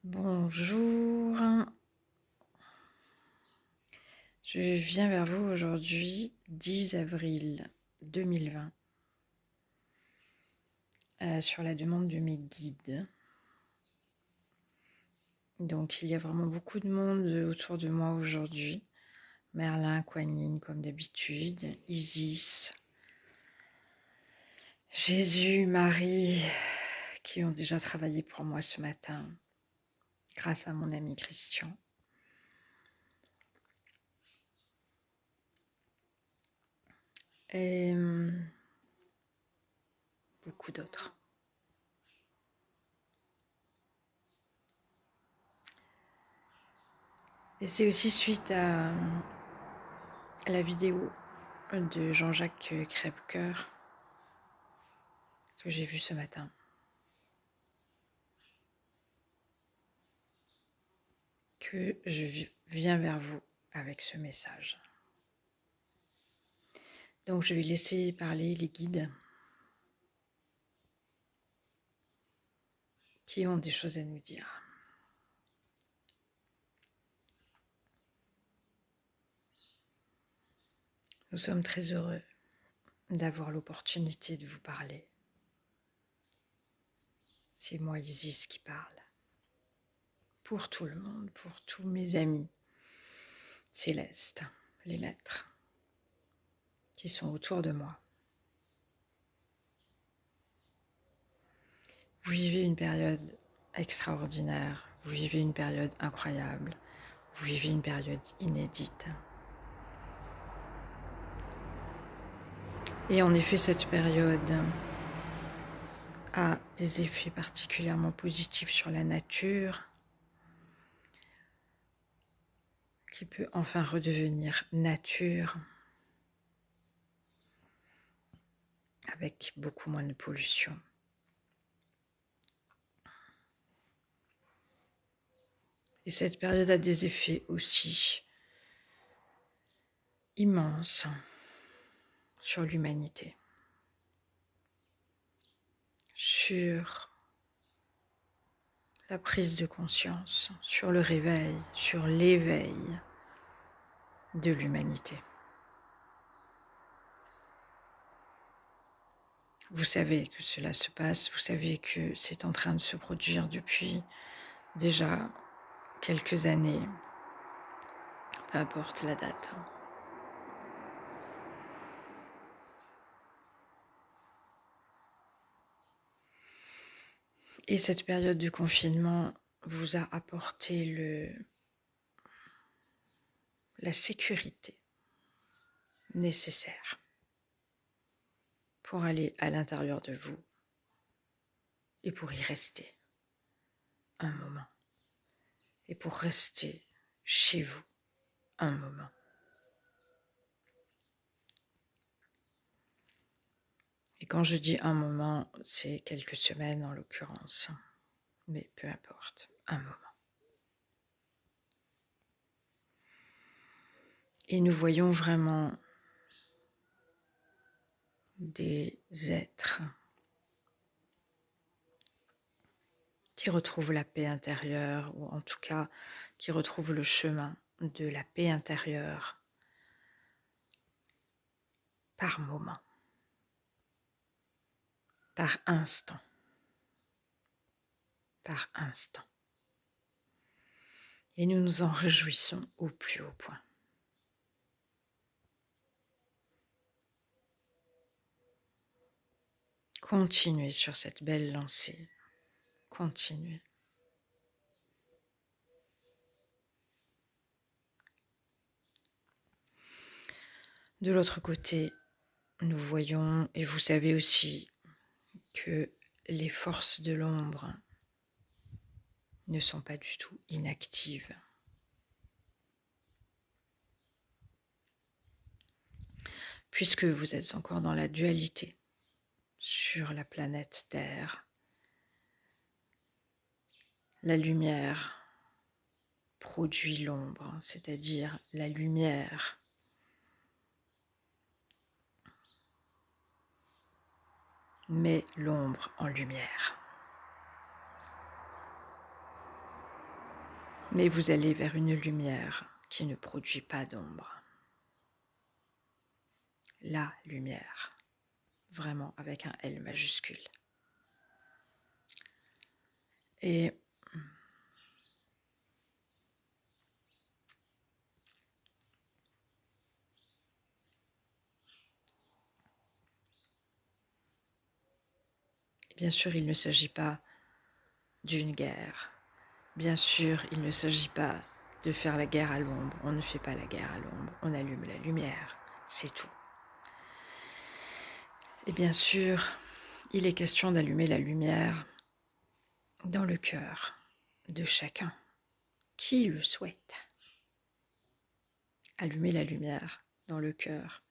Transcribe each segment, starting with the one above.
Bonjour, je viens vers vous aujourd'hui, 10 avril 2020, sur la demande de mes guides. Donc il y a vraiment beaucoup de monde autour de moi aujourd'hui. Merlin, Kuan Yin comme d'habitude, Isis, Jésus, Marie, qui ont déjà travaillé pour moi ce matin, grâce à mon ami Christian. Et beaucoup d'autres. Et c'est aussi suite à la vidéo de Jean-Jacques Crèvecoeur que j'ai vue ce matin, que je viens vers vous avec ce message. Donc je vais laisser parler les guides qui ont des choses à nous dire. Nous sommes très heureux d'avoir l'opportunité de vous parler. C'est moi, Isis, qui parle. Pour tout le monde, pour tous mes amis célestes, les maîtres, qui sont autour de moi. Vous vivez une période extraordinaire, vous vivez une période incroyable, vous vivez une période inédite. Et en effet, cette période a des effets particulièrement positifs sur la nature, qui peut enfin redevenir nature, avec beaucoup moins de pollution. Et cette période a des effets aussi immenses sur l'humanité, sur la prise de conscience, sur le réveil, sur l'éveil de l'humanité. Vous savez que cela se passe, vous savez que c'est en train de se produire depuis déjà quelques années, peu importe la date. Et cette période de confinement vous a apporté la sécurité nécessaire pour aller à l'intérieur de vous et pour y rester un moment. Et pour rester chez vous un moment. Et quand je dis un moment, c'est quelques semaines en l'occurrence. Mais peu importe, un moment. Et nous voyons vraiment des êtres qui retrouvent la paix intérieure, ou en tout cas qui retrouvent le chemin de la paix intérieure par moment, par instant, par instant. Et nous nous en réjouissons au plus haut point. Continuez sur cette belle lancée. Continuez. De l'autre côté, nous voyons, et vous savez aussi, que les forces de l'ombre ne sont pas du tout inactives. Puisque vous êtes encore dans la dualité sur la planète Terre, la lumière produit l'ombre, c'est-à-dire la lumière met l'ombre en lumière. mais vous allez vers une lumière qui ne produit pas d'ombre. La lumière, vraiment avec un L majuscule. Et bien sûr, il ne s'agit pas d'une guerre. Bien sûr, il ne s'agit pas de faire la guerre à l'ombre. On ne fait pas la guerre à l'ombre. On allume la lumière. C'est tout. Et bien sûr, il est question d'allumer la lumière dans le cœur de chacun qui le souhaite. Allumer la lumière dans le cœur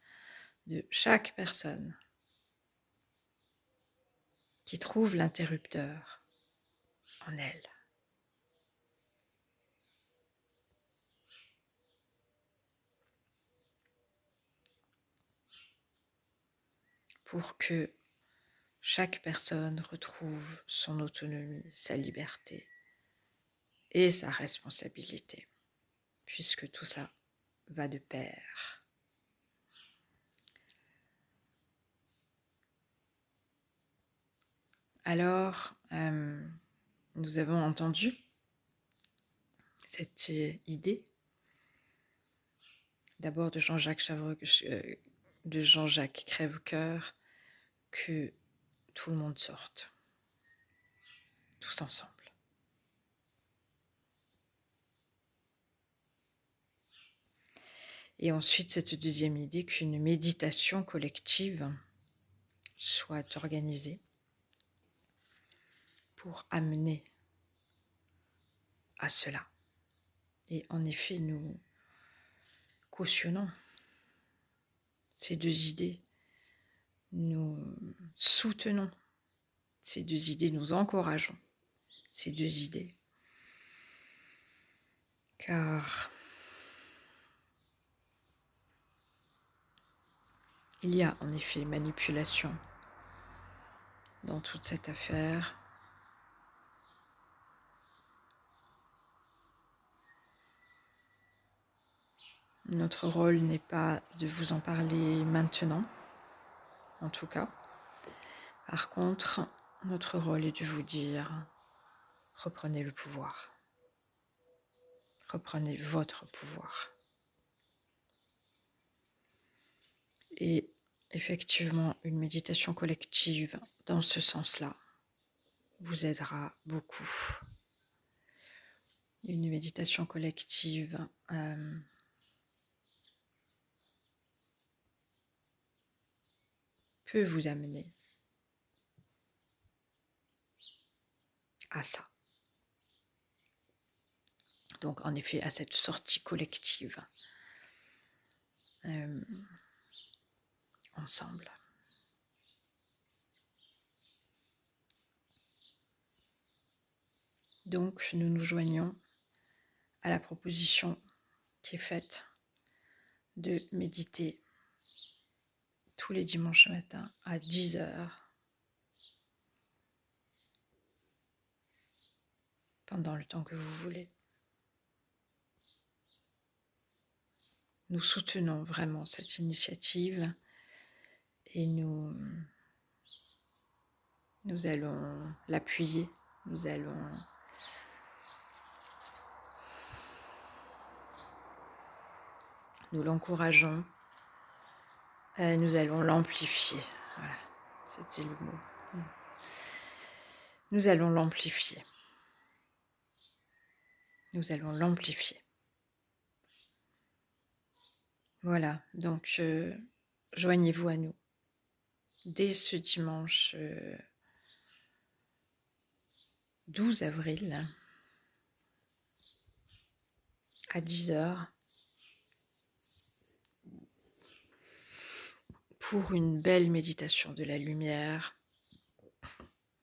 de chaque personne qui trouve l'interrupteur en elle. Pour que chaque personne retrouve son autonomie, sa liberté et sa responsabilité, puisque tout ça va de pair. Alors, nous avons entendu cette idée, d'abord de Jean-Jacques Crèvecoeur, que tout le monde sorte, tous ensemble. Et ensuite, cette deuxième idée qu'une méditation collective soit organisée pour amener à cela. Et en effet, nous cautionnons ces deux idées, nous soutenons ces deux idées, nous encourageons ces deux idées. Car il y a en effet manipulation dans toute cette affaire. Notre rôle n'est pas de vous en parler maintenant, en tout cas. Par contre, notre rôle est de vous dire, reprenez le pouvoir. Reprenez votre pouvoir. Et effectivement, une méditation collective dans ce sens-là vous aidera beaucoup. Une méditation collective peut vous amener à ça. Donc, en effet, à cette sortie collective ensemble. Donc, nous nous joignons à la proposition qui est faite de méditer tous les dimanches matins à 10h pendant le temps que vous voulez. Nous soutenons vraiment cette initiative et nous allons l'appuyer, nous l'encourageons, nous allons l'amplifier. Voilà, c'était le mot. Nous allons l'amplifier. Nous allons l'amplifier. Voilà, donc joignez-vous à nous dès ce dimanche 12 avril à 10h pour une belle méditation de la lumière,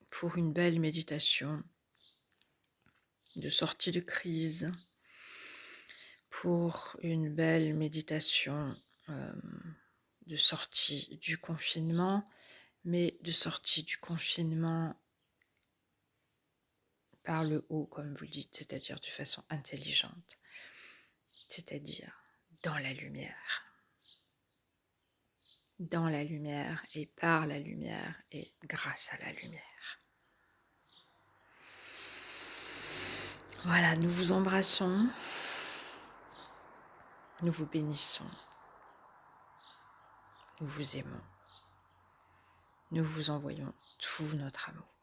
pour une belle méditation de sortie de crise, pour une belle méditation de sortie du confinement, mais de sortie du confinement par le haut, comme vous le dites, c'est-à-dire de façon intelligente, c'est-à-dire dans la lumière et par la lumière et grâce à la lumière. Voilà, nous vous embrassons, nous vous bénissons, nous vous aimons, nous vous envoyons tout notre amour.